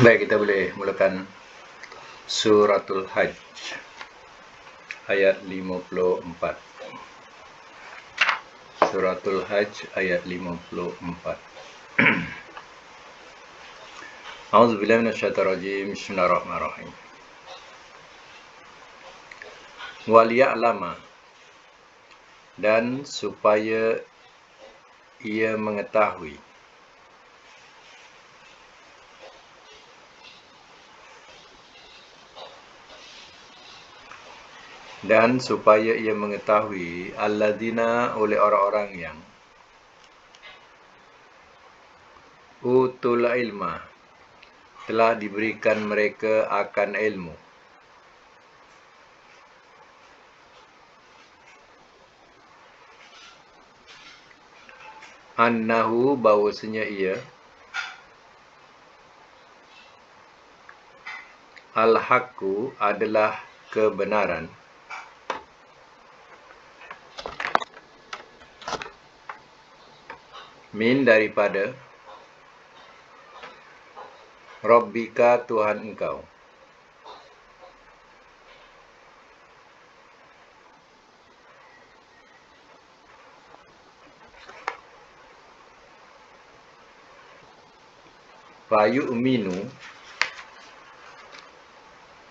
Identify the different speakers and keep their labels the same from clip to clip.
Speaker 1: Baik, kita boleh mulakan Suratul Hajj ayat 54. Suratul Hajj ayat 54. A'udzubillahi minasyaitonir rajim. Bismillahirrahmanirrahim. Waliya'lama, dan supaya ia mengetahui, alladzina, oleh orang-orang yang utul ilma, telah diberikan mereka akan ilmu, annahu, bahwasanya ia, al-haqqu, adalah kebenaran, min, daripada, Rabbika, Tuhan engkau. Fayu'minu,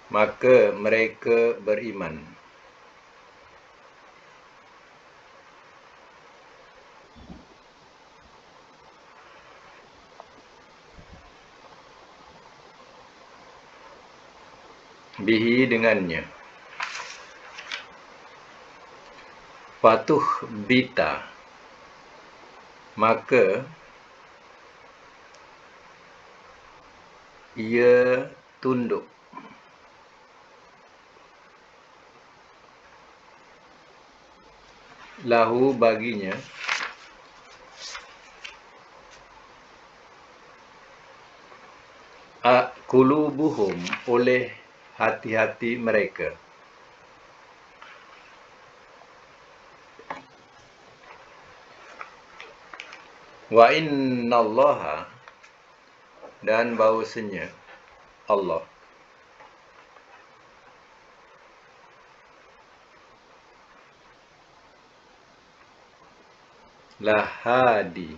Speaker 1: maka mereka beriman. Bihi, dengannya. Patuh bita, maka ia tunduk. Lahu, baginya, qulubuhum, oleh hati-hati mereka. Wa innallaha, dan bahwasanya Allah, lahadi,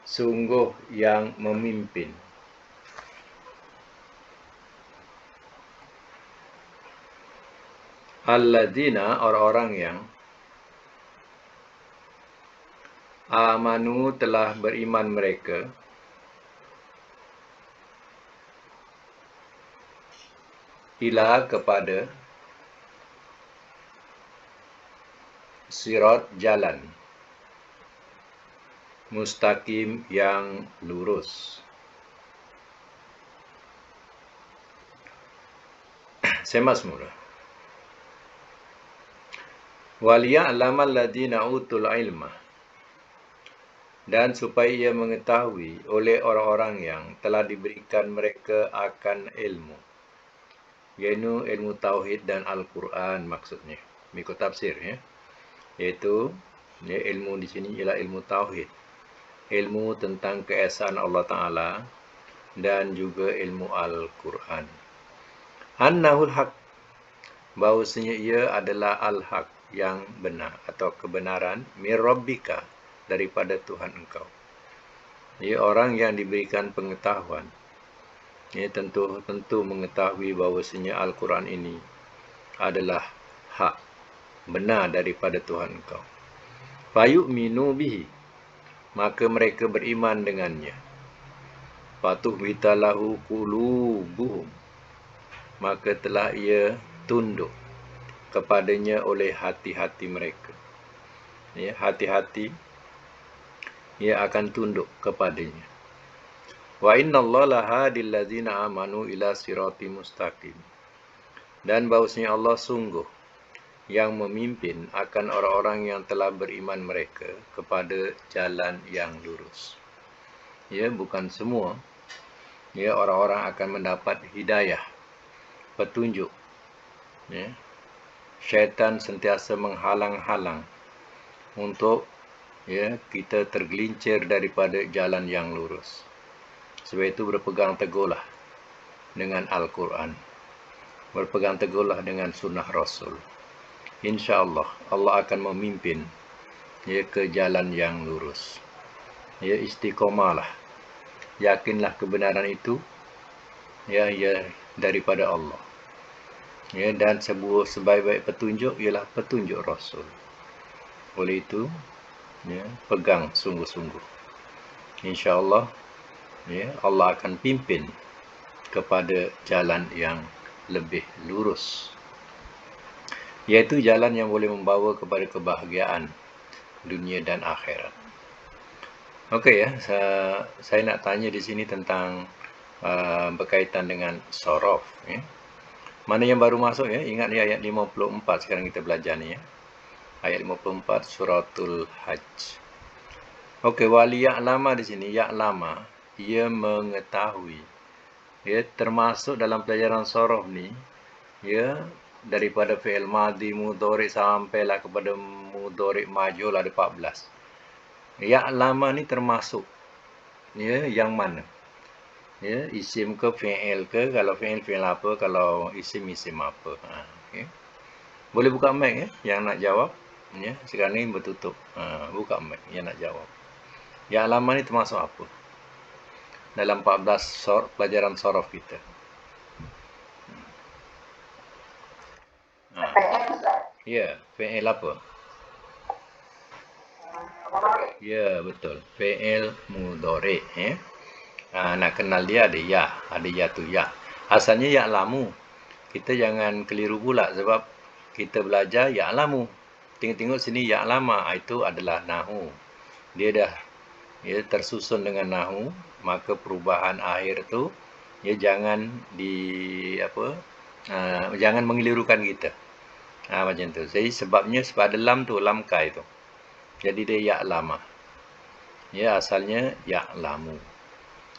Speaker 1: sungguh yang memimpin, alladzina, orang-orang yang amanu, telah beriman mereka, ila, kepada, sirat, jalan, mustaqim, yang lurus. Semak semula. Waliya'lamal ladzina utul ilma, dan supaya ia mengetahui oleh orang-orang yang telah diberikan mereka akan ilmu, yaitu ilmu tauhid dan Al-Quran maksudnya, mengikut tafsir ya. Iaitu ilmu di sini ialah ilmu tauhid, ilmu tentang keesaan Allah Ta'ala, dan juga ilmu Al-Quran. Annahul haq, bahwasanya ia adalah al-haq, yang benar atau kebenaran, mir rabbika, daripada Tuhan engkau. Ya, orang yang diberikan pengetahuan, ya, tentu mengetahui bahwasanya Al-Quran ini adalah hak, benar daripada Tuhan engkau. Fayu'minu bihi, maka mereka beriman dengannya. Patuh bitalahu qulubuhum, maka telah ia tunduk kepadanya oleh hati-hati mereka. Ya, hati-hati ia akan tunduk kepadanya. Wa innallaha lahadil ladzina amanu ila siratim mustaqim, dan bahwasanya Allah sungguh yang memimpin akan orang-orang yang telah beriman mereka kepada jalan yang lurus. Ya, bukan semua ya orang-orang akan mendapat hidayah, petunjuk. Ya, syaitan sentiasa menghalang-halang untuk ya kita tergelincir daripada jalan yang lurus. Sebab itu berpegang teguhlah dengan Al-Quran. Berpegang teguhlah dengan sunnah Rasul. InsyaAllah Allah akan memimpin ke jalan yang lurus. Istiqomahlah. Yakinlah kebenaran itu daripada Allah. Dan sebaik-baik petunjuk ialah petunjuk Rasul. Oleh itu, pegang sungguh-sungguh. InsyaAllah Allah akan pimpin kepada jalan yang lebih lurus, yaitu jalan yang boleh membawa kepada kebahagiaan dunia dan akhirat. Okey saya nak tanya di sini tentang berkaitan dengan sorof. Mana yang baru masuk ingat ni ayat 54 sekarang kita belajar ni Ayat 54 suratul Hajj. Okey, wali ya'lama di sini, ya'lama, ia mengetahui. Termasuk dalam pelajaran sorof ni, daripada fi'il madhi, mudhari sampailah kepada mudhari majhul ada 14. Ya'lama ni termasuk yang mana? Isim ke fi'il ke? Kalau fi'il apa? Kalau isim apa? Okay. Boleh buka mic yang nak jawab. Sekarang ni bertutup. Buka mic yang nak jawab. Ya'lama ni termasuk apa? Dalam 14 pelajaran sorof kita. Fi'il apa? Ya, betul. Fi'il mudhari. Nak kenal dia ada ya tu ya. Asalnya ya'lamu. Kita jangan keliru pula sebab kita belajar ya'lamu. Tengok-tengok sini ya'lama itu adalah nahu. Dia dah tersusun dengan nahu, maka perubahan akhir tu jangan jangan mengelirukan kita. Macam tu. Jadi sebabnya sebab ada lam tu, lam kai tu. Jadi dia ya'lama. Asalnya ya'lamu.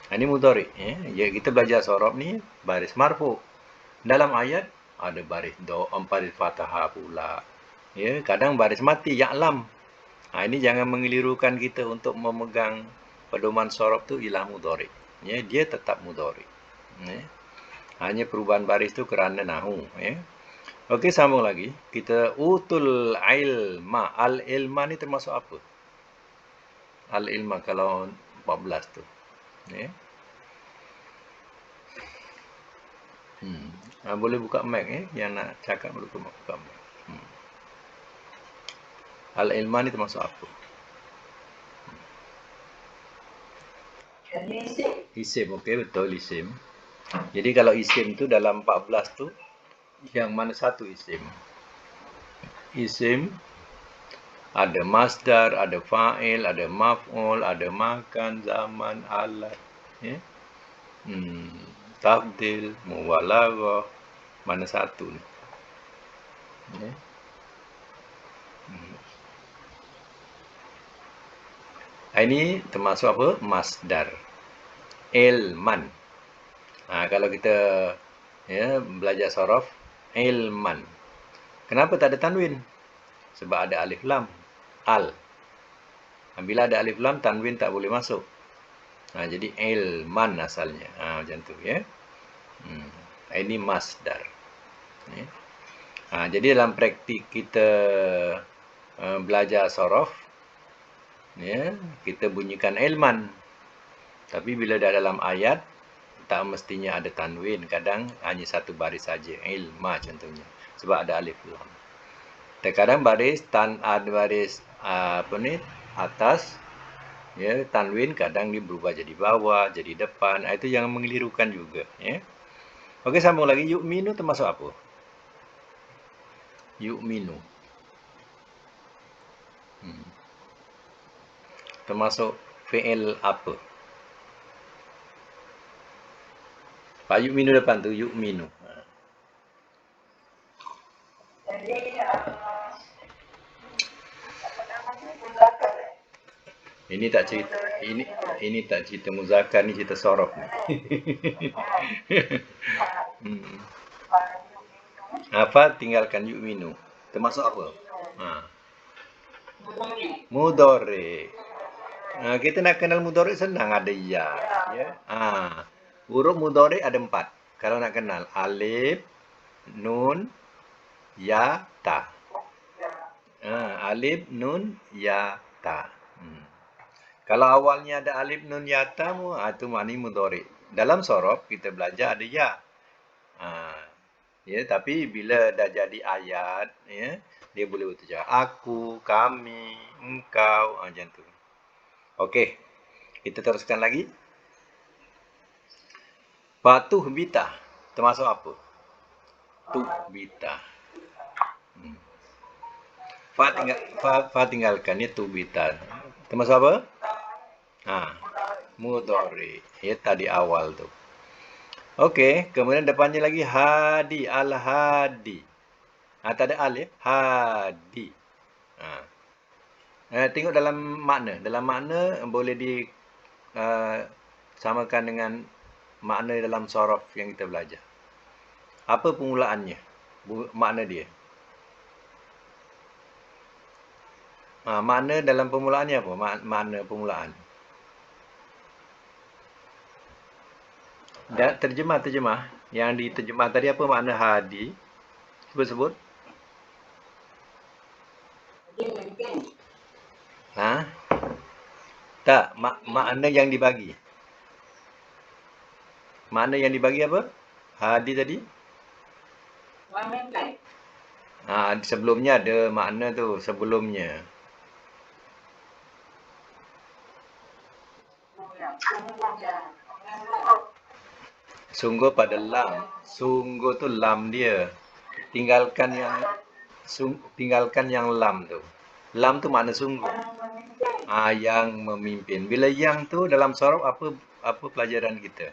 Speaker 1: Ini mudhari. Kita belajar sorof ni baris marfu. Dalam ayat ada baris baris fathah pula. Kadang baris mati ya'lam. Ini jangan mengelirukan kita untuk memegang pedoman sorof tu ialah mudhari. Dia tetap mudhari. Hanya perubahan baris tu kerana nahu. Okey, sambung lagi. Kita utul ilma. Al-ilma ni termasuk apa? Al-ilma kalau 14 tu. Boleh buka mic yang nak cakap boleh buka mic. Al-ilma ni termasuk apa? Isim, okey, betul isim. Jadi kalau isim tu dalam 14 tu yang mana satu isim? Isim ada masdar, ada fa'il, ada maf'ul, ada makan, zaman, alat, tabdil, muwalaghah. Mana satu ni? Ini termasuk apa? Masdar. Ilman. Kalau kita belajar sorof, ilman. Kenapa tak ada tanwin? Sebab ada alif lam. Al. Bila ada alif lam, tanwin tak boleh masuk. Jadi ilman asalnya. Macam tu ini masdar. Jadi dalam praktik kita belajar sorof, kita bunyikan ilman. Tapi bila dah dalam ayat, tak mestinya ada tanwin. Kadang hanya satu baris saja. Ilma contohnya. Sebab ada alif lam. Terkadang baris atas tanwin kadang dia berubah jadi bawah, jadi depan. Itu jangan mengelirukan juga. Okey, sambung lagi. Yu'minu termasuk apa? Yu'minu. Termasuk fi'il apa? Pak yu'minu depan tu, yu'minu. Ini tak cerita muzakkar, ni cerita sorof ni. Apa tinggalkan yu'minu. Termasuk apa? Mudhari. Kita nak kenal mudhari senang, ada ya. Huruf mudhari ada 4. Kalau nak kenal, alif, nun, ya, ta. Alif, nun, ya, ta. Kalau awalnya ada alif, nun, ya, ta, itu maknanya mudhari. Dalam sorof kita belajar ada ya. Ya, tapi bila dah jadi ayat, ya, dia boleh berucap aku, kami, engkau, macam tu. Okey, kita teruskan lagi. Patuh bita termasuk apa? Tuh bita. Fa tinggalkan itu bita. Termasuk apa? Mudhari. Ya tadi awal tu. Okey, kemudian depannya lagi hadi, al-hadi. Tak ada al ya? Hadi. Tengok dalam makna. Dalam makna boleh di samakan dengan makna dalam sorof yang kita belajar. Apa permulaannya? Makna dia. Makna dalam permulaannya apa? Makna permulaan. Dan terjemah. Yang diterjemah tadi apa makna hadi? Sebut-sebut. Tak, makna yang dibagi. Makna yang dibagi apa? Hadi tadi? Sebelumnya ada makna tu, sebelumnya. Sungguh pada lam. Sungguh tu lam dia. Tinggalkan yang lam tu. Lam tu makna sungguh. Yang memimpin. Bila yang tu dalam sorof apa pelajaran kita?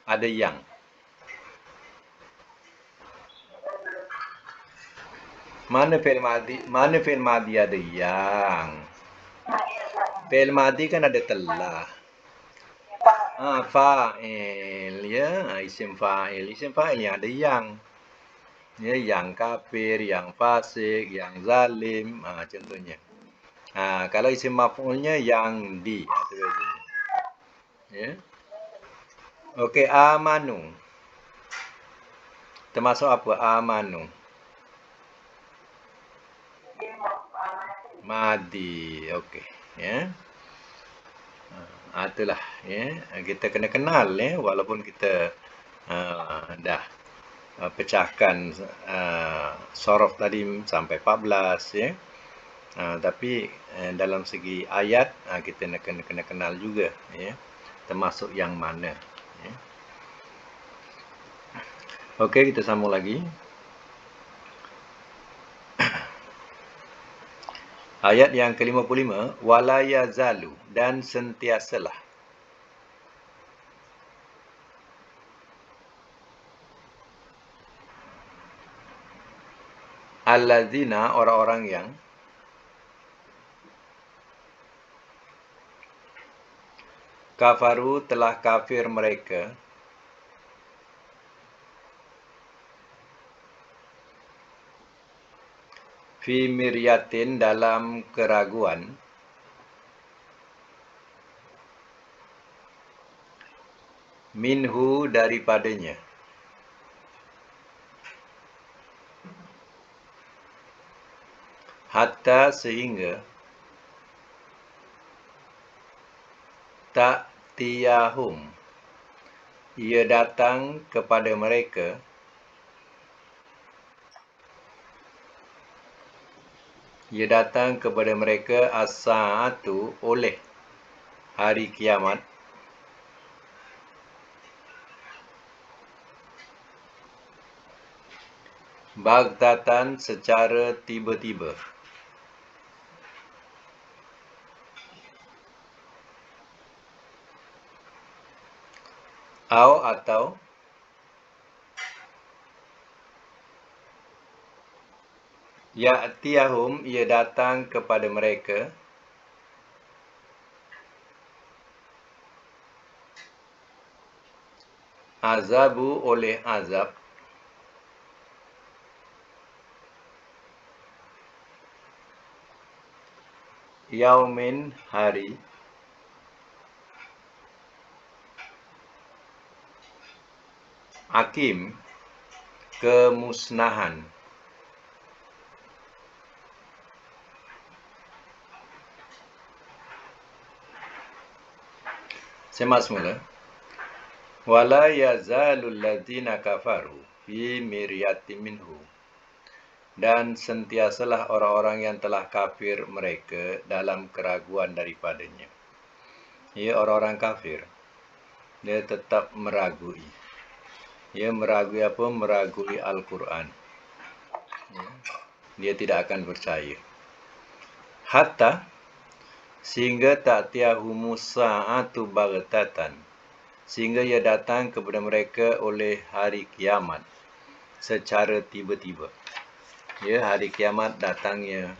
Speaker 1: Ada yang. Mana fi'il madhi ada yang? Fi'il madhi kan ada telah. Fa'il ya, isim fa'il. Isim fa'il yang ada yang. Ya, yang kafir, yang fasik, yang zalim, contohnya. Kalau isim maf'ulnya yang di. Ya. Okey, amanu. Termasuk apa? Amanu. Madi. Okey, ya. Itulah ya. Kita kena kenal ya, walaupun kita dah pecahkan sorof tadi sampai 14 ya. Tapi dalam segi ayat kita kena kenal juga ya. Termasuk yang mana ya. Okey, kita sambung lagi. Ayat yang ke-55, wala yazalu, dan sentiasalah. Allazina, orang-orang yang kafaru, telah kafir mereka, fi miryatin, dalam keraguan, minhu, daripadanya, hatta, sehingga, ta'tiyahum, ia datang kepada mereka, as-sa'atu, oleh hari kiamat, baghtatan, secara tiba-tiba, atau ya'tiyahum, ia datang kepada mereka, azabu, oleh azab, yaumin, hari, Aqim, kemusnahan. Semak semula. Wala yazalul ladzina kafaru fi miryatin minhu. Dan sentiasalah orang-orang yang telah kafir mereka dalam keraguan daripadanya. Ya, orang-orang kafir, dia tetap meragui. Dia meragui apa? Meragui Al-Quran. Ya. Dia tidak akan percaya. Hatta sehingga ta'tiyahumus sa'atu baghtatan, sehingga ia datang kepada mereka oleh hari kiamat secara tiba-tiba. Ya, hari kiamat datangnya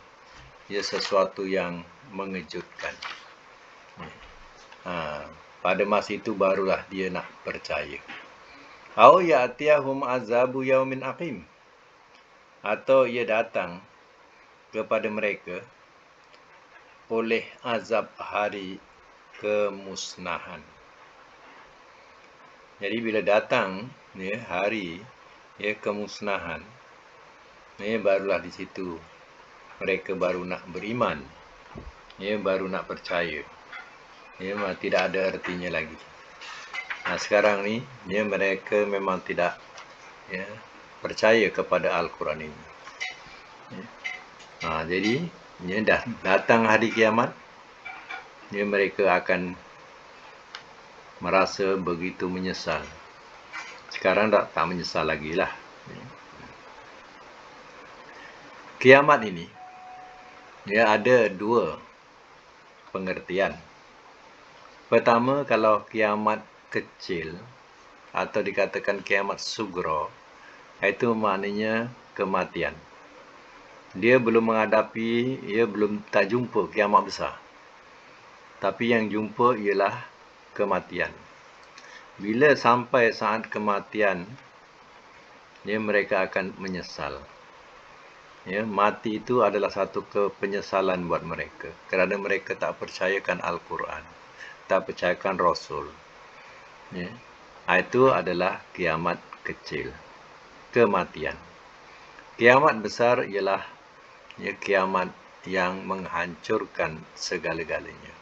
Speaker 1: ia sesuatu yang mengejutkan. Pada masa itu barulah dia nak percaya. Au ya'tiyahum azabu yaumin aqim, atau ia datang kepada mereka oleh azab hari kemusnahan. Jadi bila datang ya, hari ya, kemusnahan, ya, barulah di situ mereka baru nak beriman, ya, baru nak percaya. Ya, tidak ada artinya lagi. Nah, sekarang ni ya, mereka memang tidak ya, percaya kepada Al-Quran ini. Ya. Jadi ya, dah datang hari kiamat, ya, mereka akan merasa begitu menyesal. Sekarang tak menyesal lagi lah. Kiamat ini ya, ada dua pengertian. Pertama, kalau kiamat kecil atau dikatakan kiamat sugro, itu maknanya kematian. Dia belum menghadapi, ia belum tak jumpa kiamat besar. Tapi yang jumpa ialah kematian. Bila sampai saat kematian, ya, mereka akan menyesal. Ya, mati itu adalah satu penyesalan buat mereka, kerana mereka tak percayakan Al-Quran, tak percayakan Rasul. Ya. Itu adalah kiamat kecil, kematian. Kiamat besar ialah ya, kiamat yang menghancurkan segala-galanya.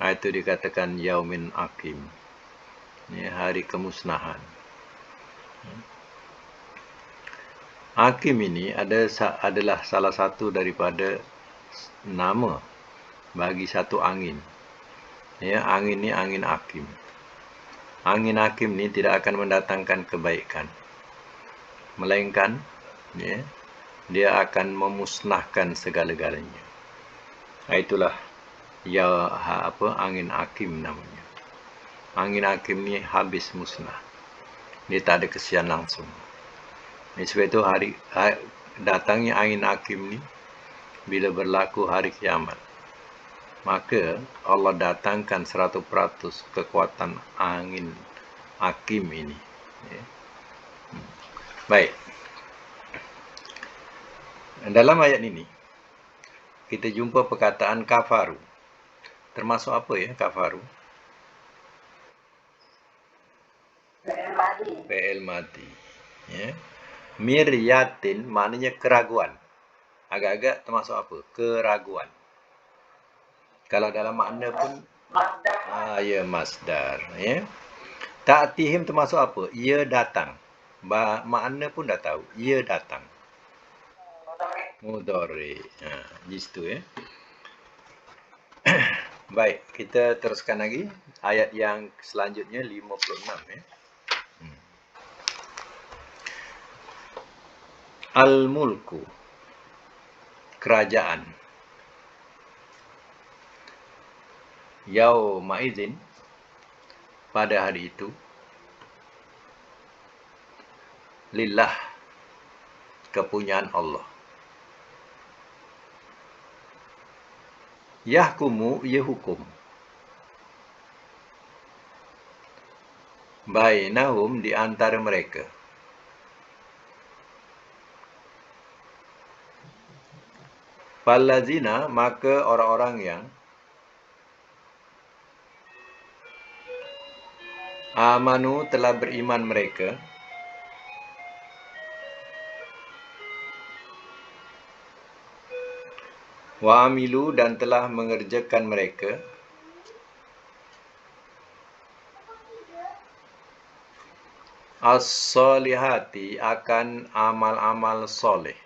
Speaker 1: Itu dikatakan yaumin aqim, ya, hari kemusnahan. Aqim ini adalah salah satu daripada nama bagi satu angin. Ya, angin ini angin aqim. Angin aqim ini tidak akan mendatangkan kebaikan, melainkan ya, dia akan memusnahkan segala-galanya. Itulah ya, angin aqim namanya. Angin aqim ni habis musnah. Dia tak ada kesian langsung. Sebab itu datangnya angin aqim ni bila berlaku hari kiamat, maka Allah datangkan 100% kekuatan angin aqim ini. Ya. Baik. Dalam ayat ini kita jumpa perkataan kafaru. Termasuk apa ya kafaru? Fi'il madhi. Ya. Miryatin maknanya keraguan. Agak-agak termasuk apa? Keraguan. Kalau dalam makna pun ya, masdar. Ya. Ta'tihim termasuk apa? Ia datang. Makna pun dah tahu. Ia datang. Mudhari. Di situ ya. Baik, kita teruskan lagi ayat yang selanjutnya 56 ya. Al-mulku, kerajaan. Yauma idzin, pada hari itu, lillah, kepunyaan Allah. Yahkumu, ia hukum. Bainahum, di antara mereka. Fallazina, maka orang-orang yang amanu, telah beriman mereka, Wa amilu dan telah mengerjakan mereka as-solihati akan amal-amal soleh.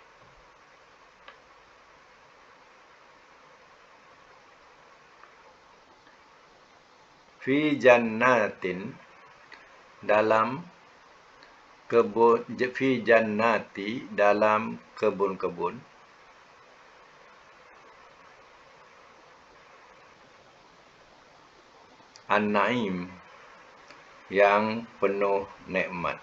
Speaker 1: Fi jannatin dalam kebun, fi jannati dalam kebun-kebun, an-naim yang penuh nikmat.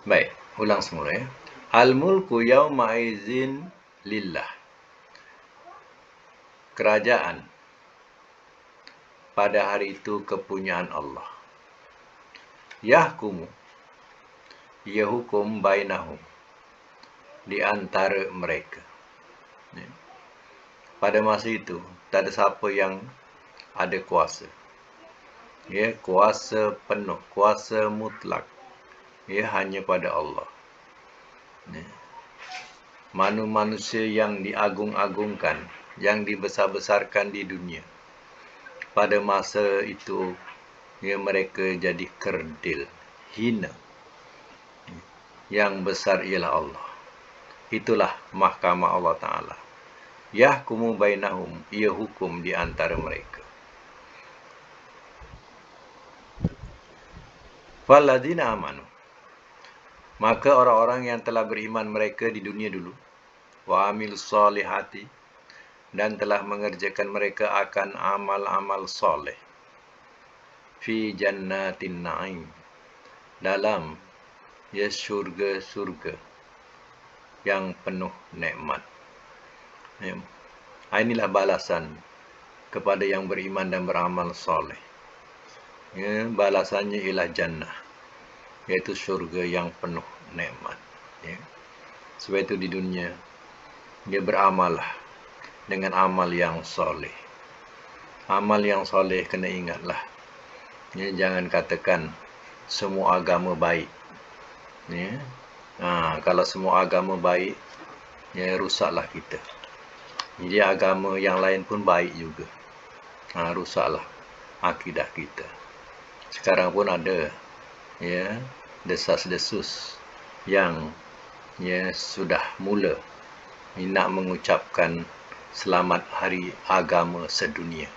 Speaker 1: Baik, ulang semula ya. Al-mulku yawma izin lillah. Kerajaan pada hari itu kepunyaan Allah. Yahkumu, ia hukum bainahum, di antara mereka. Pada masa itu, tak ada siapa yang ada kuasa. Ya, kuasa penuh, kuasa mutlak. Ya, hanya pada Allah. Ya. Manusia yang diagung-agungkan, yang dibesar-besarkan di dunia. Pada masa itu, ya, mereka jadi kerdil, hina. Yang besar ialah Allah. Itulah mahkamah Allah Ta'ala. Yahkumu bainahum, ia hukum di antara mereka. Falladzina amanu, maka orang-orang yang telah beriman mereka di dunia dulu, wa amilus solihati, dan telah mengerjakan mereka akan amal-amal soleh, fi jannatin na'im, dalam ya surga-surga yang penuh nikmat. Ya. Inilah balasan kepada yang beriman dan beramal soleh. Ya, balasannya ialah jannah, yaitu syurga yang penuh nikmat. Ya. Sebab itu di dunia dia beramallah dengan amal yang soleh. Amal yang soleh kena ingatlah. Ya, jangan katakan semua agama baik. Ya. Kalau semua agama baik, ya rusaklah kita. Jadi agama yang lain pun baik juga. Rusaklah akidah kita. Sekarang pun ada ya desas-desus yang ya sudah mula nak mengucapkan selamat hari agama sedunia.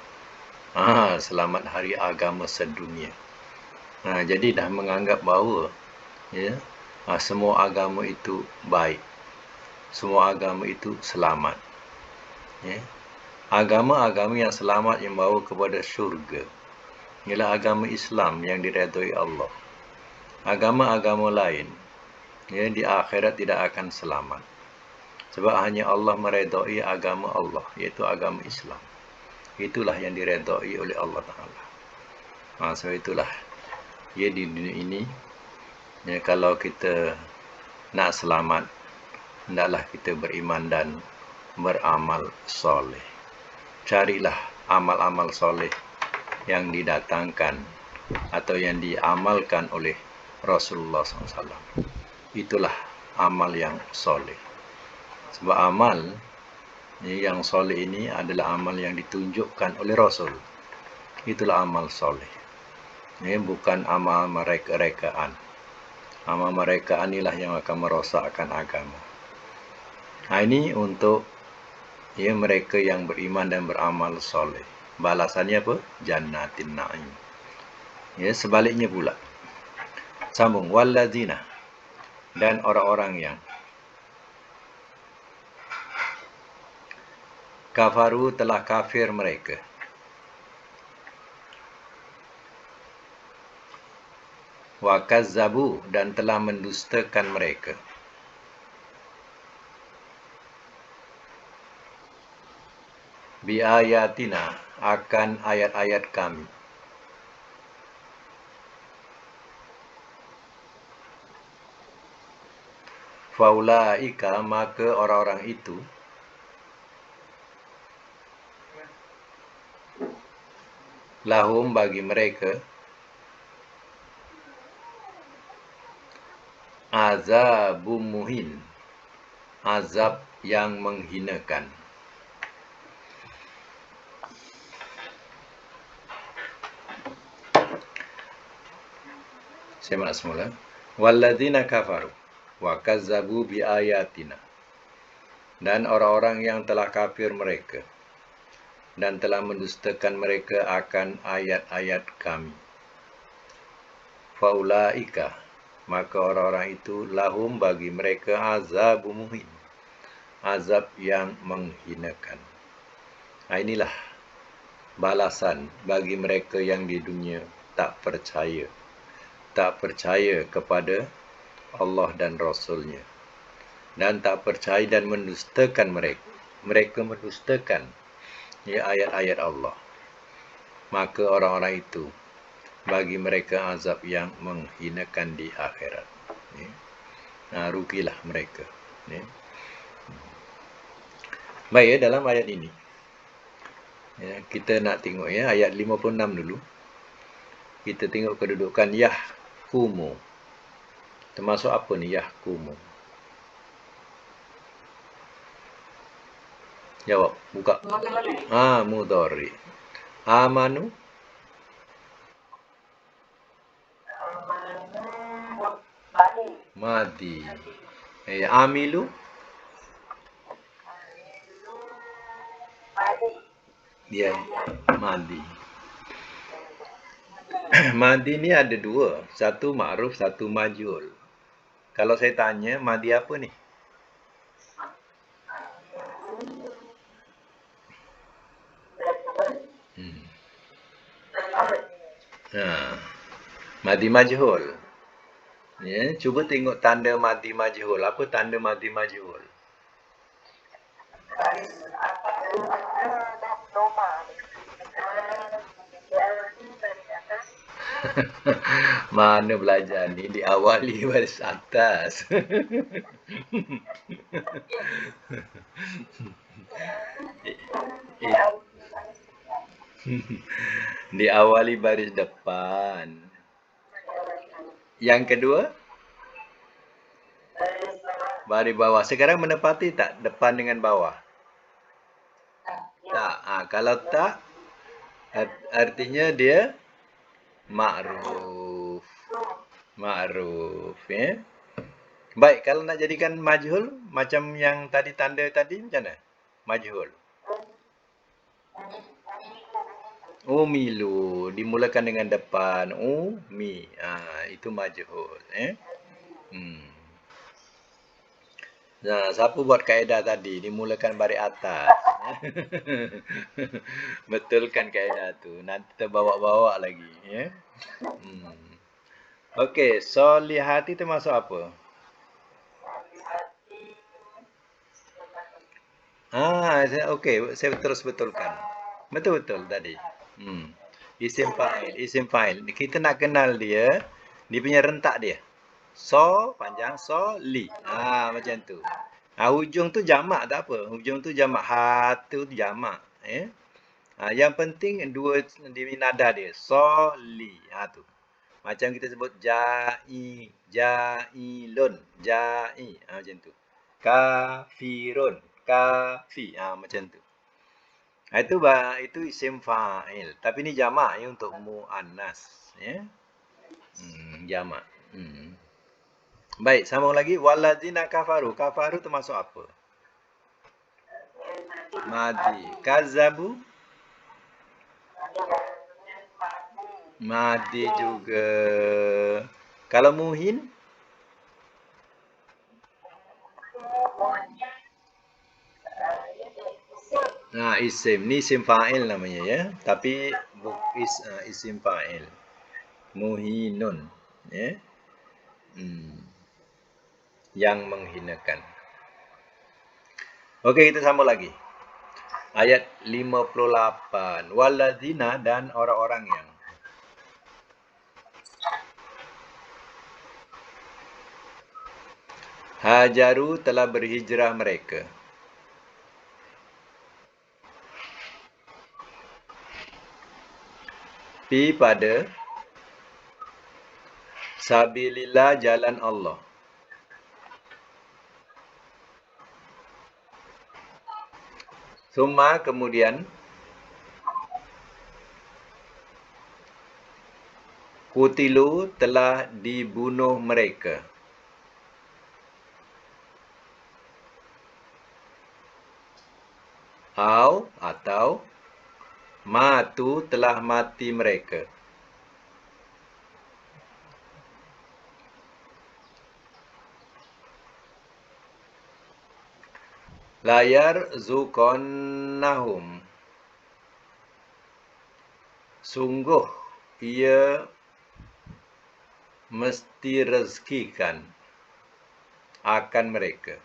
Speaker 1: Selamat hari agama sedunia. Jadi dah menganggap bahawa ya semua agama itu baik. Semua agama itu selamat. Ya. Agama-agama yang selamat yang bawa kepada syurga ialah agama Islam yang diredai Allah. Agama-agama lain ya di akhirat tidak akan selamat. Sebab hanya Allah meredai agama Allah, iaitu agama Islam. Itulah yang diredai oleh Allah Ta'ala. Sebab itulah ya di dunia ini ya, kalau kita nak selamat, hendaklah kita beriman dan beramal soleh. Carilah amal-amal soleh yang didatangkan atau yang diamalkan oleh Rasulullah SAW. Itulah amal yang soleh. Sebab amal yang soleh ini adalah amal yang ditunjukkan oleh Rasul. Itulah amal soleh. Ini bukan amal mereka-rekaan. Amal mereka inilah yang akan merosakkan agama. Ini untuk ya mereka yang beriman dan beramal soleh. Balasannya apa? Jannatin na'im. Ya, sebaliknya pula. Sambung. Walladzina, dan orang-orang yang kafaru, telah kafir mereka. Wa kazzabu, dan telah mendustakan mereka. Bi ayatina, akan ayat-ayat kami. Faulaika, maka orang-orang itu lahum, bagi mereka Azabum muhin. Azab yang menghinakan. Saya nak semula. Walladzina kafaru wa kazzabu bi ayatina. Dan orang-orang yang telah kafir mereka dan telah mendustakan mereka akan ayat-ayat kami. Faulaika, maka orang-orang itu lahum bagi mereka azabun muhin. Azab yang menghinakan. Inilah balasan bagi mereka yang di dunia tak percaya. Tak percaya kepada Allah dan Rasulnya. Dan tak percaya dan mendustakan mereka. Mereka mendustakan ayat-ayat Allah. Maka orang-orang itu bagi mereka azab yang menghinakan di akhirat. Rugilah mereka. Baik, dalam ayat ini kita nak tengok ayat 56 dulu. Kita tengok kedudukan yahkumu. Termasuk apa ni yahkumu? Jawab, buka. Mudhari. Amanu. Madi. Amilu. Dia madi. Madi ni ada dua. Satu ma'ruf, satu majul. Kalau saya tanya, madi apa ni? Madi majhul. Cuba tengok tanda madi majhul. Apa tanda madi majhul? Mana belajar ni diawali baris atas. Diawali baris depan. Yang kedua, baris bawah. Sekarang menepati tak depan dengan bawah? Tak. Kalau tak, artinya dia ma'ruf. Ma'ruf. Baik, kalau nak jadikan majhul, macam yang tadi tanda tadi, macam mana? Majhul. Umilu. Dimulakan dengan depan. Umi. Itu majhul. Siapa buat kaedah tadi? Dimulakan baris atas. Betulkan kaedah tu. Nanti terbawa-bawa lagi. Okey, solihati termasuk apa? Okey, saya terus betulkan. Betul-betul tadi. Isim fa'il. Kita nak kenal dia punya rentak dia. So panjang, so li. Macam tu. Hujung tu jamak tak apa. Hujung tu jamak. Hatu tu jamak. Yang penting dua di nada dia. So li. Tu. Macam kita sebut jailun, jai. Macam tu. Kafirun, kafi. Macam tu. Itu isim fa'il. Tapi ni jamak untuk muannas. Jamak. Baik, sambung lagi. Walladzina kafaru. Kafaru termasuk apa? Madi. Kazzabu. Madi juga. Kalau muhin? Isim. Ni isim fa'il namanya ya. Tapi isim fa'il. Muhinun. Yang menghinakan. Okey, kita sambung lagi. Ayat 58. Walladzina dan orang-orang yang hajaru telah berhijrah mereka. Pada sabilillah jalan Allah. Summa kemudian kutilu telah dibunuh mereka. Atau matu telah mati mereka. Layar zukonnahum. Sungguh ia mesti rezekikan akan mereka.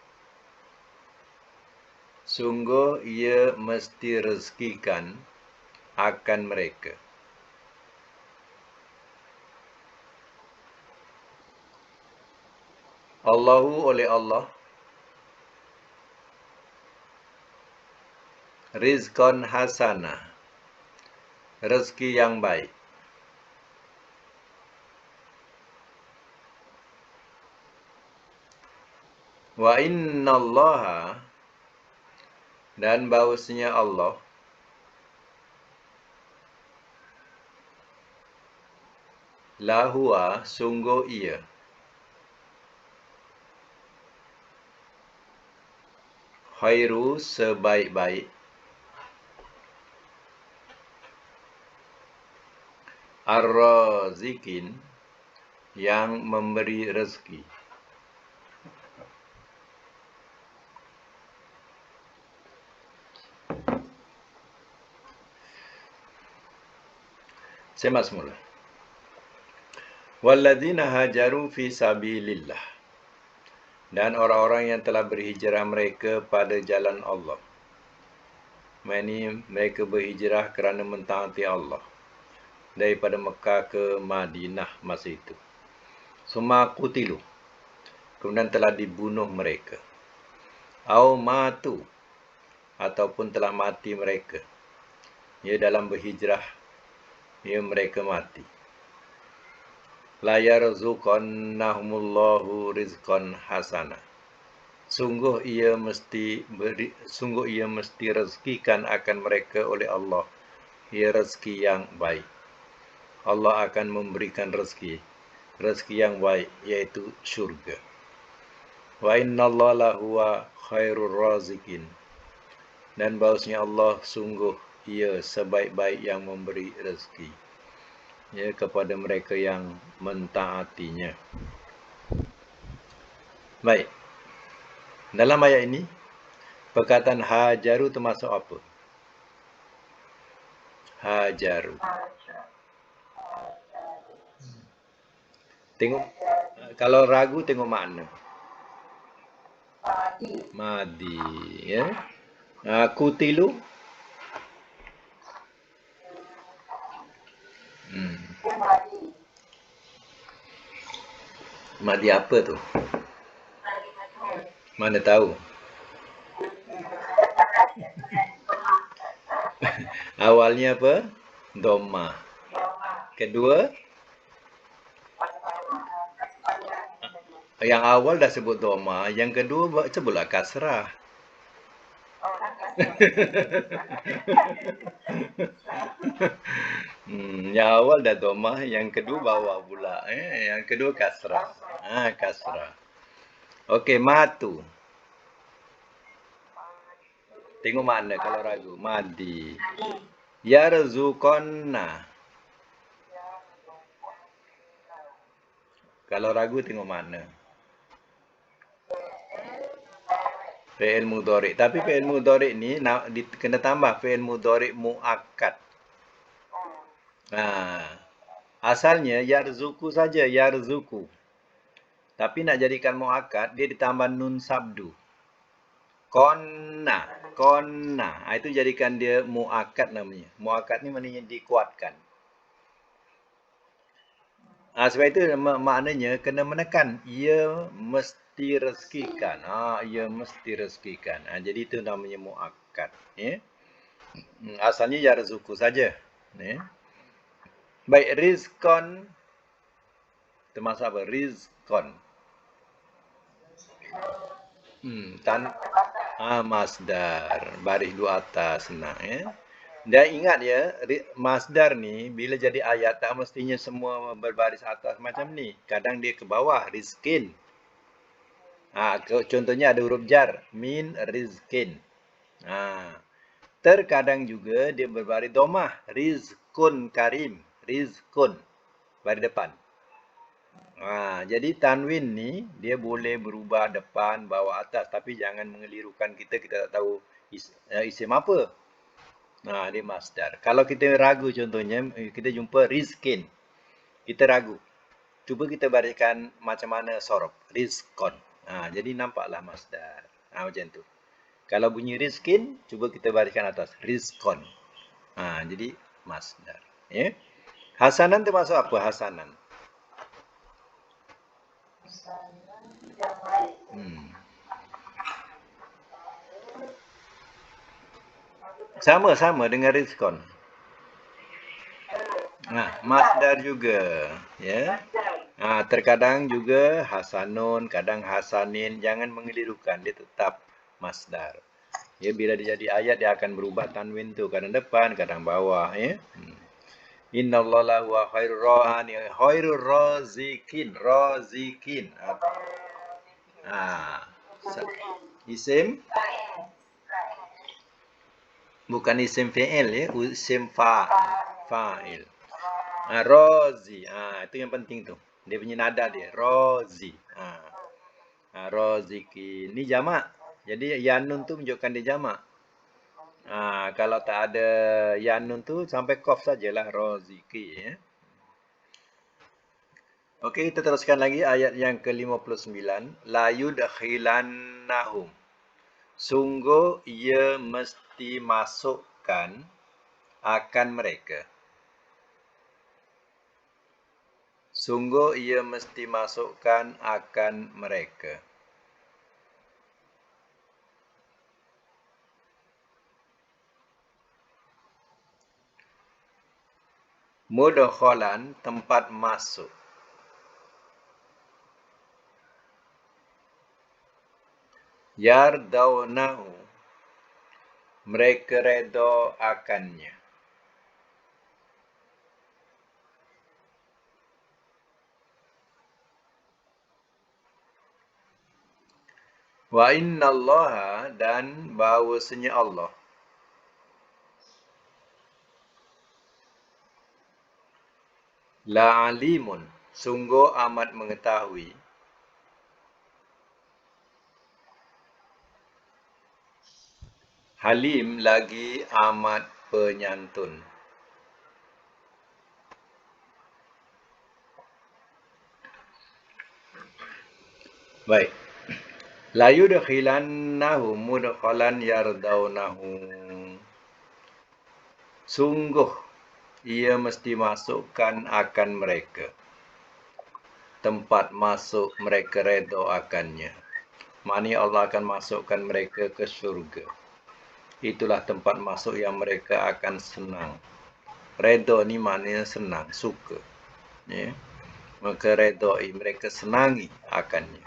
Speaker 1: Sungguh ia mesti rezekikan akan mereka. Allahu oleh Allah rizqan hasanah, rezeki yang baik. Wa innallaha, dan bahwasanya Allah lahua, sungguh ia khairu, sebaik-baik ar-razikin, yang memberi rezeki. Semak semula. Walladzina hajaru fi sabilillah, dan orang-orang yang telah berhijrah mereka pada jalan Allah. Ini mereka berhijrah kerana mentaati Allah daripada Mekah ke Madinah masa itu. Summa qutilu, kemudian telah dibunuh mereka. Au matu, ataupun telah mati mereka. Ya, dalam berhijrah, ya, mereka mati. La yarzuqannahumullahu rizqan hasana. Sungguh ia mesti rezekikan akan mereka oleh Allah, ia rezeki yang baik. Allah akan memberikan rezeki yang baik, iaitu syurga. Wa innallaha lahuwa khairur razikin, dan bahwasanya Allah sungguh ia sebaik-baik yang memberi rezeki, ya, kepada mereka yang mentaatinya. Baik. Dalam ayat ini, perkataan hajaru termasuk apa? Hajaru. Tengok, kalau ragu tengok makna. Madi, ya. Kutilu. Madi apa tu? Mana tahu. Awalnya apa? Dhamma. Kedua, yang awal dah sebut dhamma, yang kedua sebutlah kasrah. Yang awal dah dhamma, yang kedua bawa pula. Yang kedua kasrah. Kasrah. Okey, matu. Tengok makna kalau ragu. Madi. Yarzuqonna. Kalau ragu tengok makna. Fi'il mudhari'. Tapi fi'il mudhari' ni kena tambah fi'il mudhari' muakkad. Asalnya yarzuku saja, yarzuku. Tapi nak jadikan muakkad, dia ditambah nun sabdu. Konna. Itu jadikan dia muakkad namanya. Muakkad ni maknanya dikuatkan. Sebab itu maknanya kena menekan. Ia mesti rezekikan. Ia mesti rezekikan. Jadi itu namanya muakkad. Ya? Asalnya yarzuku saja. Ya? Baik, rizqan termasuk apa? Rizqan. Masdar. Baris dua atas senang ya. Dan ingat ya, masdar ni bila jadi ayat tak mestinya semua berbaris atas macam ni. Kadang dia ke bawah, rizkin. Contohnya ada huruf jar, min rizkin. Terkadang juga dia berbaris domah, rizkun karim, rizkun baris depan. Jadi tanwin ni dia boleh berubah depan, bawah, atas, tapi jangan mengelirukan kita tak tahu isim apa. Dia masdar. Kalau kita ragu contohnya, kita jumpa rizkin. Kita ragu. Cuba kita bariskan macam mana sorof. Rizkon. Jadi nampaklah masdar. Macam tu. Kalau bunyi rizkin, cuba kita bariskan atas. Rizkon. Jadi masdar. Ya. Hasanan termasuk apa hasanan? Sama-sama dengan rizkon. Masdar juga. Ya. Terkadang juga hasanun, kadang hasanin. Jangan mengelirukan. Dia tetap masdar. Ya, bila dia jadi ayat, dia akan berubah tanwin tu. Kadang depan, kadang bawah. Ya. Innallaha huwa khairur razikin. Razikin. Isim bukan isim fi'il ya, isim fa'il. Razi. Itu yang penting tu. Dia punya nada dia. Razi. Razikin. Ni jamak. Jadi yanun tu menunjukkan dia jamak. Kalau tak ada yanun tu sampai qaf sajalah raziki ya. Okey, kita teruskan lagi ayat yang ke-59. La yudkhilannahum. Sungguh ia mesti masukkan akan mereka. Sungguh ia mesti masukkan akan mereka. Mudkhalan, tempat masuk. Yardaunahu, mereka redha akannya. Wa innallaha, dan bahawasanya Allah, la alimun, sungguh amat mengetahui, halim, lagi amat penyantun. Baik. La yudkhilannahum mudkhalan yardaunahu. Sungguh ia mesti masukkan akan mereka. Tempat masuk mereka redha akannya. Maknanya Allah akan masukkan mereka ke syurga. Itulah tempat masuk yang mereka akan senang. Redha ni maknanya senang, suka. Ya. Maka redai, mereka senangi akannya.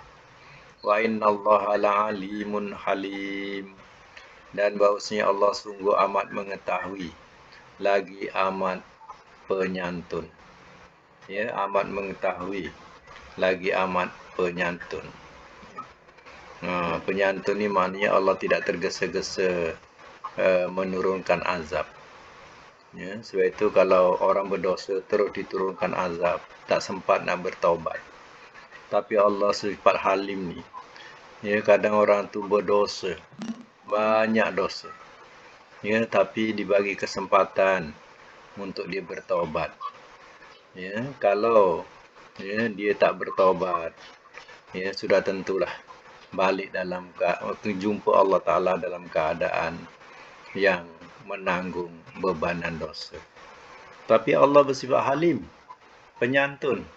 Speaker 1: Wa innallaha la'alimun halim. Dan bahawasanya Allah sungguh amat mengetahui, lagi amat penyantun. Ya, amat mengetahui, lagi amat penyantun. Penyantun ni maknanya Allah tidak tergesa-gesa menurunkan azab. Ya, sebab itu kalau orang berdosa terus diturunkan azab, tak sempat nak bertaubat. Tapi Allah sifat halim ni. Ya, kadang orang tu berdosa, banyak dosa. Ya, tapi dibagi kesempatan untuk dia bertaubat. Ya, kalau dia tak bertaubat, ya sudah tentulah balik dalam waktu jumpa Allah Taala dalam keadaan yang menanggung bebanan dosa. Tapi Allah bersifat halim, penyantun.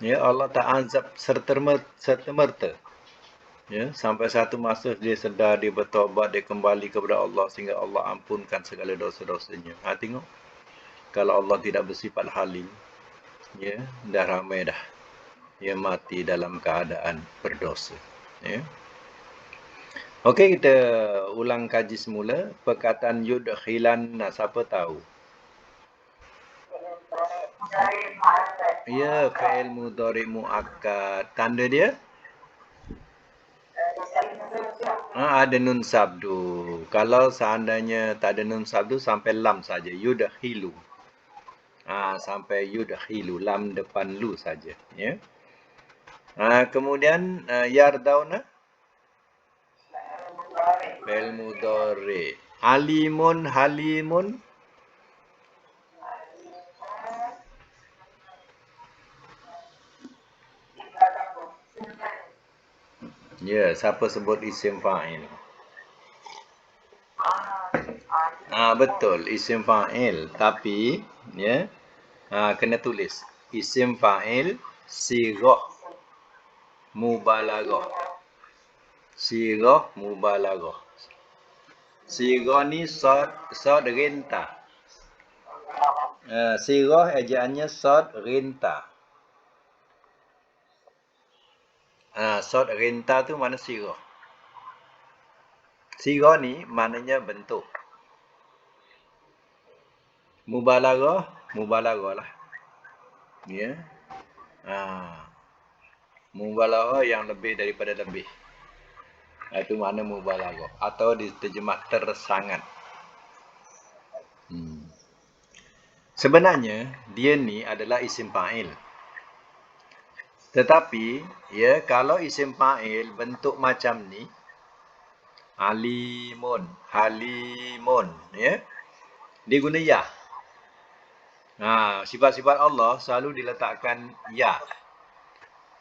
Speaker 1: Ya, Allah tak azab serta-merta. Ya, sampai satu masa dia sedar, dia bertaubat, dia kembali kepada Allah sehingga Allah ampunkan segala dosa-dosanya. Tengok. Kalau Allah tidak bersifat halim, ya, dah ramai dah dia mati dalam keadaan berdosa. Ya. Okey, kita ulang kaji semula. Perkataan yudkhilan, siapa tahu? Ya, fi'il mudhari muakkad. Tanda dia? Ada nun sabdu. Kalau seandainya tak ada nun sabdu, sampai lam saja. Yudkhilu. Sampai yudkhilu. Lam depan lu saja. Ya. Kemudian yardauna. Fi'il mudhari. Alimun, halimun. Ya, siapa sebut isim fa'il? Betul, isim fa'il. Tapi, ya, kena tulis. Isim fa'il, sighah mubalaghah. Sighah mubalaghah. Sighah ni sad rintah. Sighah ejaannya sad rintah. Sad rintah tu mana sighah? Sighah ni maknanya bentuk. Mubalaghah lah. Ya. Mubalaghah yang lebih daripada lebih. Itu makna mubalaghah atau diterjemah tersangat. Sebenarnya dia ni adalah isim fa'il. Tetapi ya, kalau isim fa'il bentuk macam ni, alimun, halimun, ya, dia guna ya. Sifat-sifat Allah selalu diletakkan ya.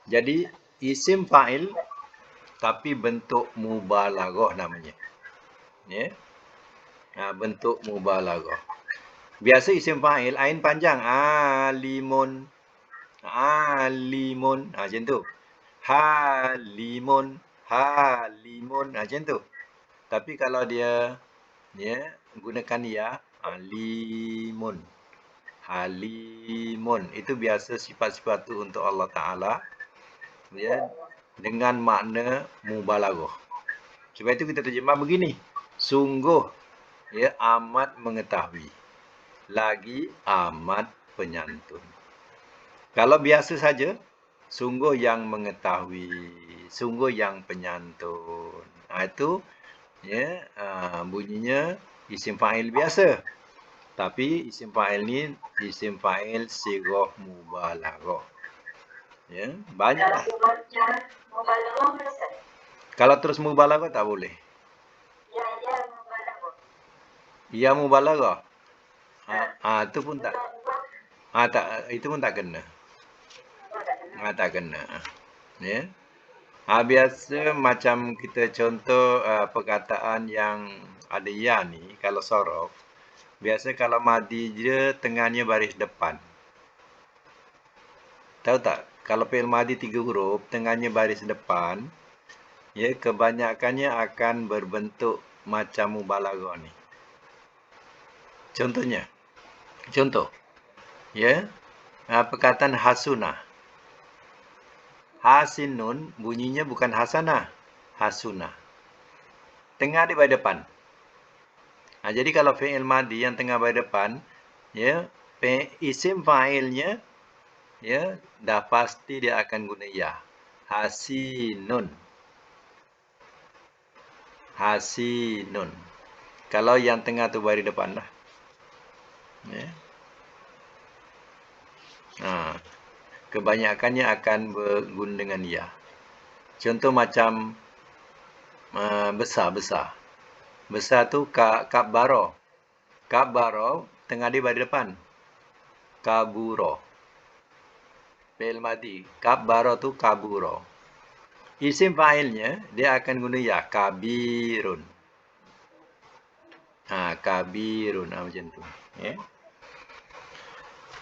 Speaker 1: Jadi isim fa'il tapi bentuk mubalaghah namanya. Ya. Bentuk mubalaghah. Biasa isim fa'il ain panjang, alimun. Alimun, macam tu. Halimun, macam tu. Tapi kalau dia gunakan ya, alimun, halimun, itu biasa sifat-sifat tu untuk Allah Taala, ya, dengan makna mubalaghah. Sebab itu kita terjemah begini: sungguh, ya, amat mengetahui, lagi amat penyantun. Kalau biasa saja, sungguh yang mengetahui, sungguh yang penyantun. Itu ya, bunyinya isim fa'il biasa. Tapi isim fa'il ni isim fa'il sighah mubalaghah. Ya, banyaklah. Kalau terus mubalaghah tak boleh. Ya mubalaghah. Itu pun tak. Itu pun tak kena. Tak kena. Ya. Biasa macam kita contoh perkataan yang ada ya ni, kalau sorof, biasa kalau madi dia tengahnya baris depan. Tahu tak? Kalau fi'il madi 3 huruf, tengahnya baris depan, ya, kebanyakannya akan berbentuk macam mubalaghah ni. Contohnya. Contoh. Ya. Perkataan hasunah. Hasinun bunyinya bukan hasanah, hasunah. Tengah di baris depan. Jadi kalau fi'il madi yang tengah baris depan, ya, isim fa'ilnya, ya, dah pasti dia akan guna ya. Hasinun. Hasinun. Kalau yang tengah tu baris depan lah. Ya. Kebanyakannya akan berguna dengan ya. Contoh macam besar-besar. Besar tu kabbaro. Kabbaro tengah dia baris depan. Kaburo. Fi'il madi. Kabbaro tu kaburo. Isim fa'ilnya dia akan guna ya, kabirun. Kabirun, macam tu. Ya.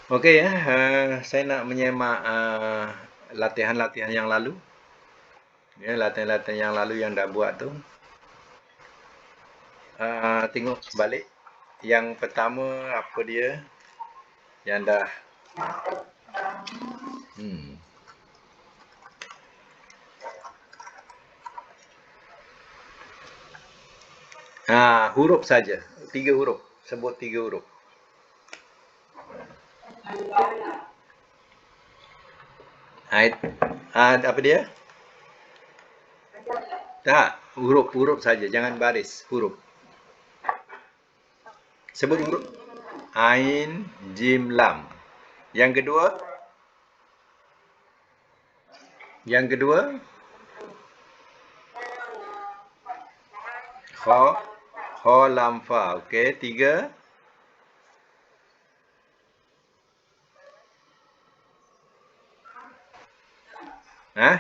Speaker 1: Okey, ya. Saya nak menyemak latihan-latihan yang lalu. Ya, latihan-latihan yang lalu yang dah buat tu. Tengok balik. Yang pertama apa dia? Yang dah Huruf saja. 3 huruf. Sebut 3 huruf. Apa dia? Tak, huruf saja, jangan baris, huruf. Sebut huruf. Ain, jim, lam. Yang kedua? Yang kedua? Kha, kha, lam, fa. Okey, 3. Hah?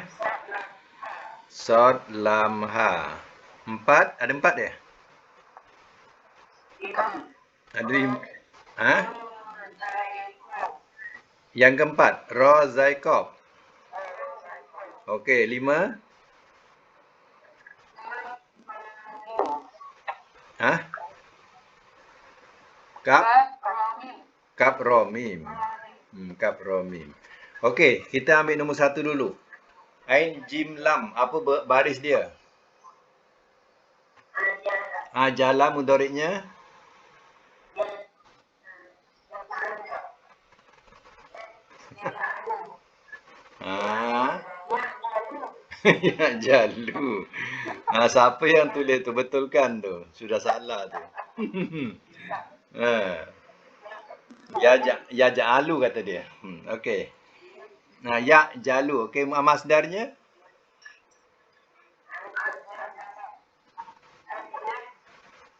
Speaker 1: Sod, lam, ha. 4, ada 4 ya? Ada 5. Hah? Yang keempat, ro, zai, kof. Okey, 5. Hah? Kap, kap, ro, mim. Kap, ro, mim. Okey, kita ambil nombor 1 dulu. Ain, jim, lam. Apa baris dia? Jalan mudoriknya. Ah, ya jalu. Siapa yang tulis tu? Betulkan tu. Sudah salah tu. ha. Ya jalu kata dia. Okey. Ya jalu. Okey, masdarnya?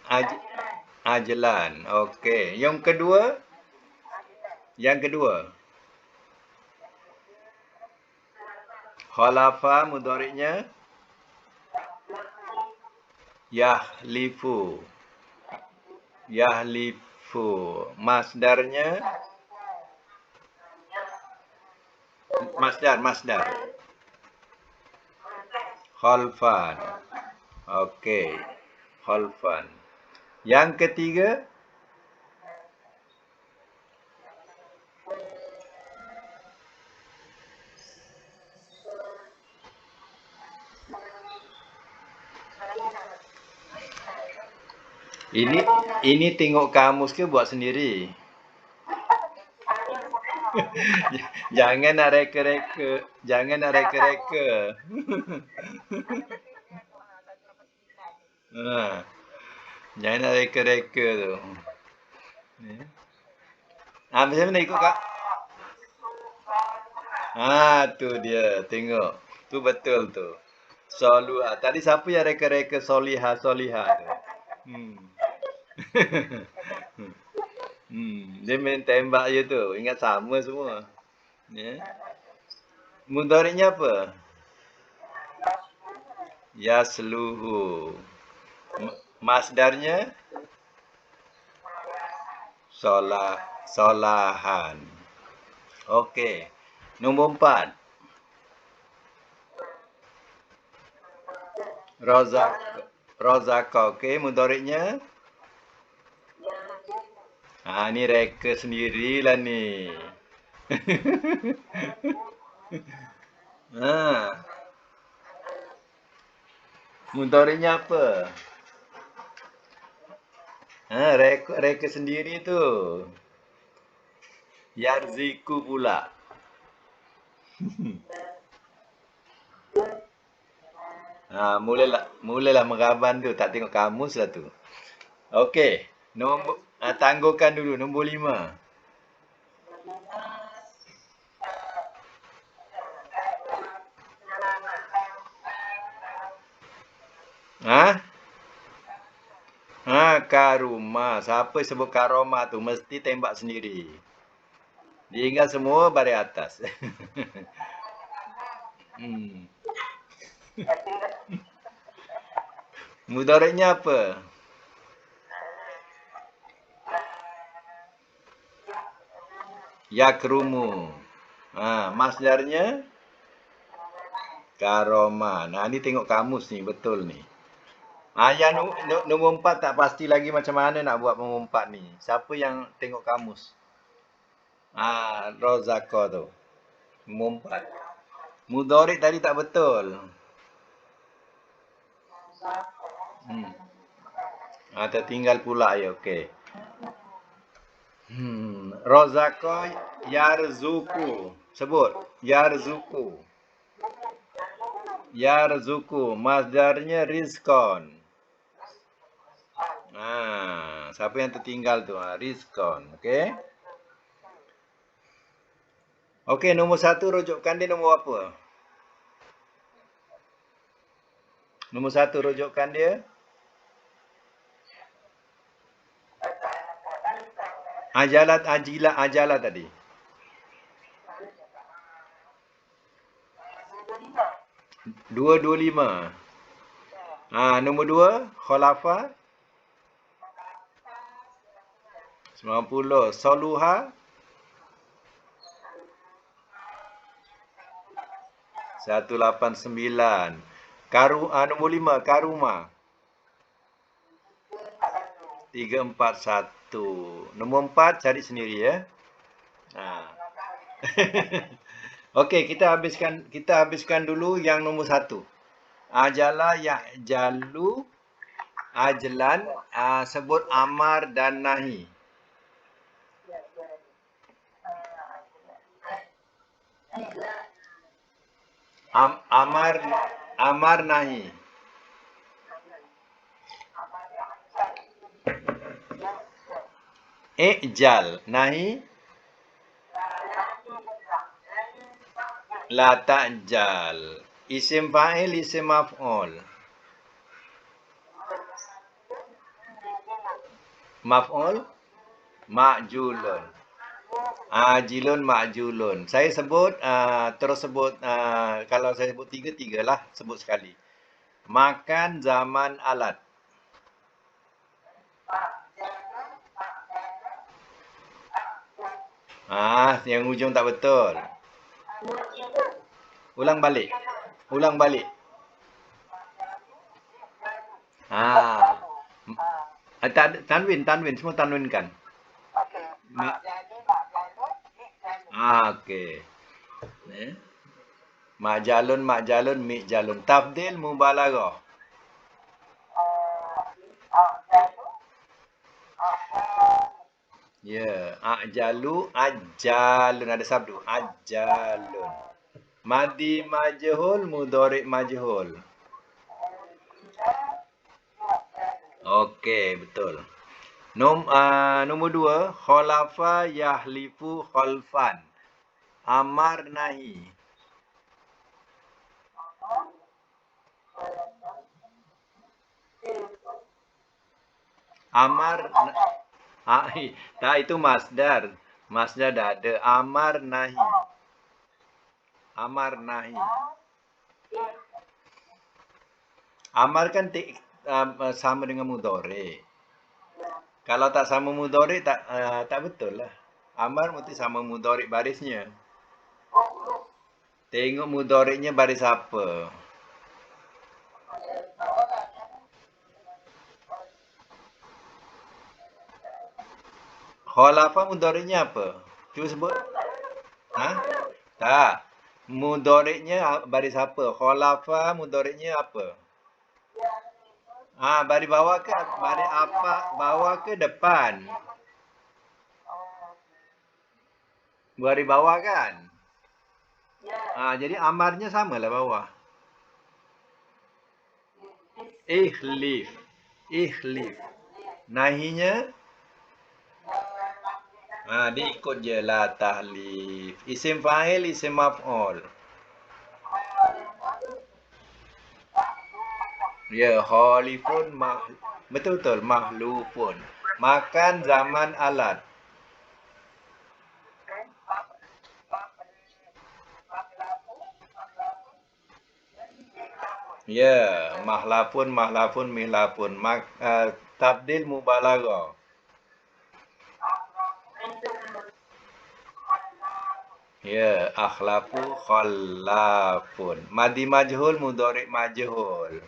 Speaker 1: Aj Ajlan. Okey. Yang kedua? Yang kedua. Khalafa mudhariknya? Yahlifu. Yahlifu. Masdarnya? Masdar. Khalfan. Okey. Khalfan. Yang ketiga? Ini tengok kamus ke buat sendiri? Jangan nak reka-reka. Jangan nak reka-reka. Jangan nak reka-reka tu. Macam mana ikut kak? Tu dia. Tengok. Tu betul tu. Soluha. Tadi siapa yang reka-reka soliha tu? Dia main tembak je tu. Ingat sama semua. Ya. Mudhariknya apa? Yasluhu. Masdarnya? Solahan. Okey. Nombor 4. Rozaka. Okey, mudhariknya? Ni reka sendirilah ni. Mudhariknya apa? Reka sendiri tu. Yarziku pula. Mulalah meraban tu. Tak tengok kamus lah tu. Okey. Tangguhkan dulu. Nombor 5. Karuma. Siapa sebut karoma tu mesti tembak sendiri. Dia ingat semua baris atas. Mudhariknya apa? Yakrumu. Masdarnya? Karoma. Ni tengok kamus ni. Betul ni. Yang nombor 4 tak pasti lagi macam mana nak buat nombor 4 ni. Siapa yang tengok kamus? Rozako tu. Nombor 4. Mudharik tadi tak betul. Tertinggal pula ya. Okey. Razaqo yarzuku. Sebut. Yarzuku. Yarzuku. Masdarnya rizqon. Siapa yang tertinggal tu? Rizqon. Okey. Okey, nombor 1 rujukan dia nombor apa? Nombor 1 rujukan dia. Ajalat, ajalah tadi. 225. Nombor 2, khulafa. 90. Soluha. 189. Nombor 5, karuma. 341. Nombor 4 cari sendiri ya. Okey, kita habiskan dulu yang nombor 1. Ajala ya'jalu, ajlan, sebut amar dan nahi. Amar nahi. Ijal, nahi. La ta'jal. Isim fa'il, isim maf'ul. Maf'ul ma'julun. Ajilun ma'julun. Saya sebut terus sebut kalau saya sebut tiga lah, sebut sekali. Makan zaman alat. Yang ujung tak betul. Ulang balik. Tanwin, semua tanwinkan. Okey. Majalun, mi'jalun. Tafdil mubalaghah. Ya, ajalu, ajalun, ada sabdu. Ajalun. Madi majhul, mudhari majhul. Okey, betul. Nombor 2, khalafa yahlifu khalfan. Amar nahi. Amar tak, itu masdar. Masdar dah ada. Amar nahi. Amar kan sama dengan mudhari. Kalau tak sama mudhari tak betul lah. Amar mesti sama mudhari barisnya. Tengok mudhari'nya baris apa. Khalafa mudhari'nya apa? Cuba sebut. Tak. Mudhari'nya baris apa? Khalafa mudhari'nya apa? Baris bawah ke? Baris apa? Bawah ke depan? Baris bawah kan? Jadi amarnya samalah bawah. Ikhlif. Nahinya diikut je la tahlif. Isim fa'il, isim maf'ul. Ya, khalifun betul mahlufun. Makan zaman alat. Ya, mahlafun, mihlafun. Tabdil mubalaghah. Ya, akhlafu khallafun. Madi majhul, mudhari majhul.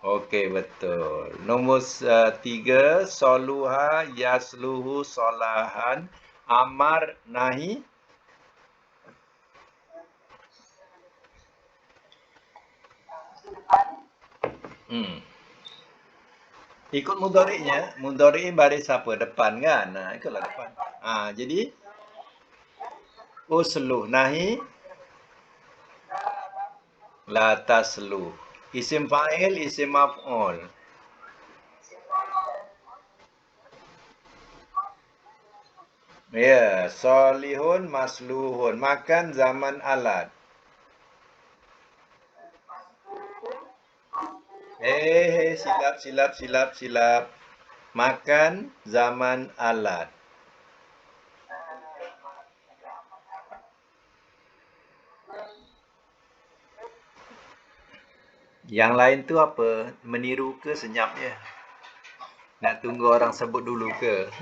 Speaker 1: Okey, betul. Nombor 3, soluha yasluhu solahan. Amar nahi. Ikut mudhari'nya. Mudhari' baris apa? Depan kan? Nah, ikutlah depan. Jadi usluh nahi la tasluh. Isim fa'il, isim maf'ul. Ya, solihun masluhun. Makan zaman alat. Silap. Makan zaman alat. Yang lain tu apa? Meniru ke senyapnya? Nak tunggu orang sebut dulu ke?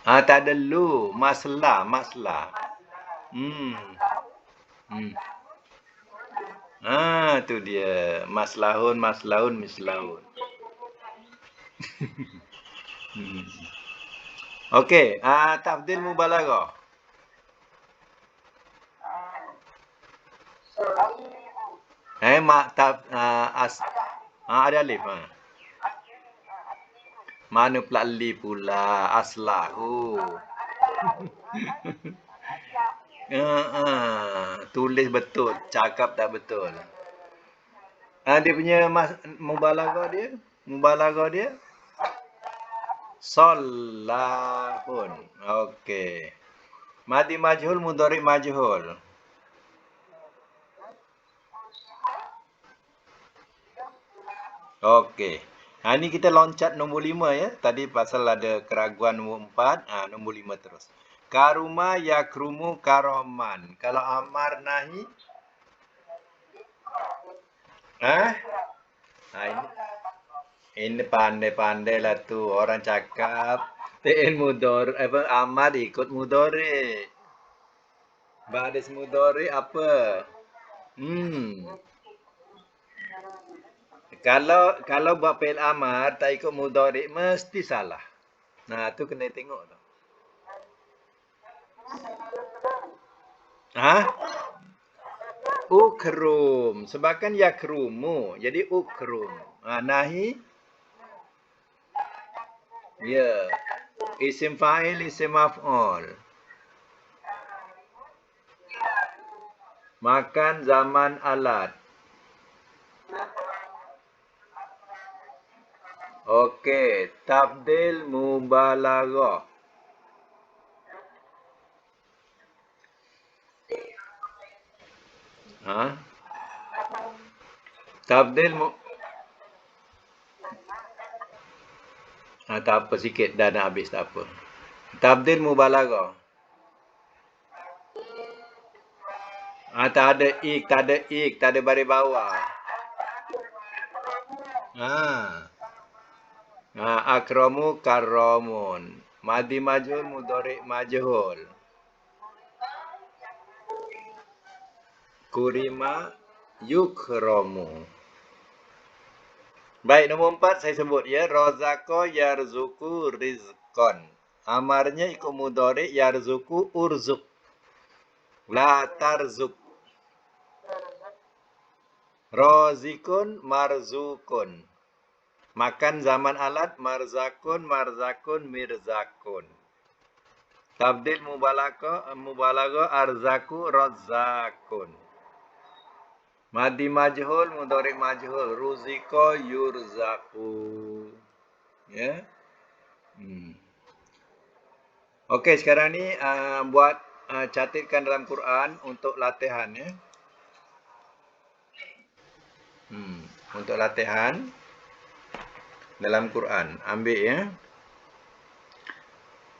Speaker 1: Tak ada lu. Maslah. Hmm. Hmm. Tu dia. Maslahun, mislahun. Okey, tafdil mubalaghah. Ada alif. Mana pula alif pula? Aslahu. Tulis betul, cakap tak betul. Dia punya mubalaghah dia Sallahun. Okey. Madi majhul, mudhari majhul. Okey. Ini kita loncat nombor 5 ya. Tadi pasal ada keraguan nombor 4. Nombor 5 terus. Karuma yakrumu karoman. Kalau amar nahi? Ini pandai-pandai lah tu. Orang cakap. Amar ikut mudhari. Baris mudhari apa? Kalau buat fi'il amar tak ikut mudhari mesti salah. Tu kena tengok tu. Ukrum. Sebabkan yakrumu. Jadi ukrum. Nahi. Ya. Isim fa'il, isim maf'ul. Makan zaman alat. Okey. Tafdil mubalaghah. Tafdil tak apa, sikit dah nak habis, tak apa. Tafdil mubalaghah. Tak ada baris bawah. Akramu karramun. Madi majhul, mudhari majhul. Kurima yukramu. Baik, nombor 4 saya sebut ya. Razaqo yarzuku rizqan. Amarnya ikut mudhari, yarzuku urzuk. La tarzuk. Razikun marzukun. Makan zaman alat, marzakun mirzakun. Tabdil mubalaghah arzaku razzakun. Madi majhul, mudhari majhul, ruziko yurzaku. Ya. Okey, sekarang ni buat catatkan dalam Quran untuk latihan ya. Untuk latihan dalam Quran. Ambil ya.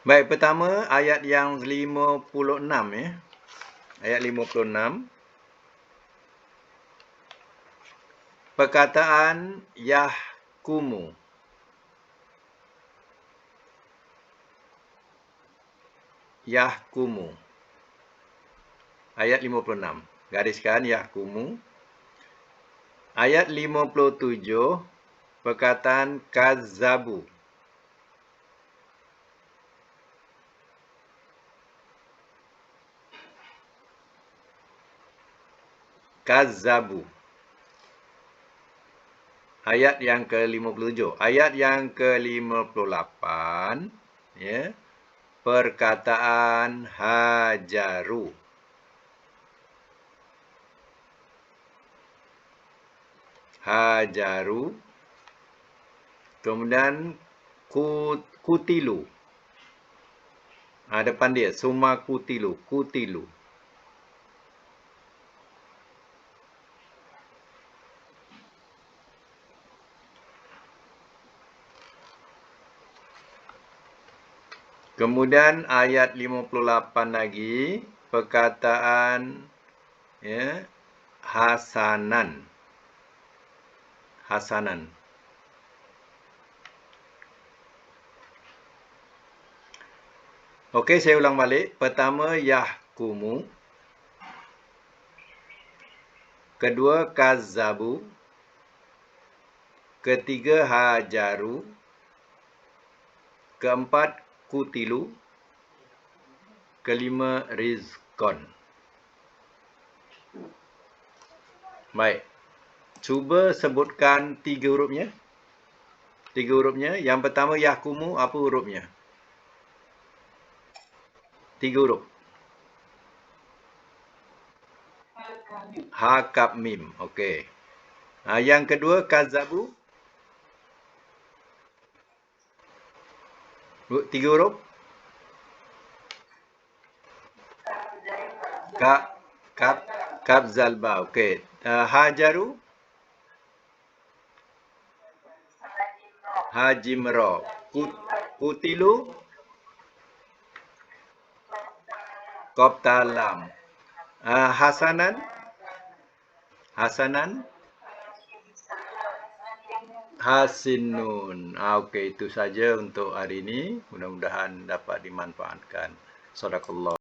Speaker 1: Baik, pertama ayat yang 56 ya. Ayat 56. Perkataan yahkumu. Yahkumu. Ayat 56. Gariskan yahkumu. Ayat 57. Perkataan kazzabu. Kazzabu. Ayat yang ke-57. Ayat yang ke-58, ya. Perkataan hajaru. Hajaru. Kemudian kutilu. Depan dia summa kutilu. Kutilu. Kemudian ayat 58 lagi, perkataan, ya, hasanan. Hasanan. Okey, saya ulang balik. Pertama, yahkumu. Kedua, kazzabu. Ketiga, hajaru. Keempat, kutilu. Kelima, rizqon. Baik. Cuba sebutkan 3 hurufnya. 3 hurufnya. Yang pertama, yahkumu. Apa hurufnya? 3 huruf. Ha, kaf, mim. Okey. Yang kedua, kazzabu. 3 huruf. Kaf, zalba. Okey. Hajaru. Hajimro. Kutilu. Qaf talam. Hasanan. Hasanan. Hasinun. Okey, itu saja untuk hari ini. Mudah-mudahan dapat dimanfaatkan. Sadaqallah.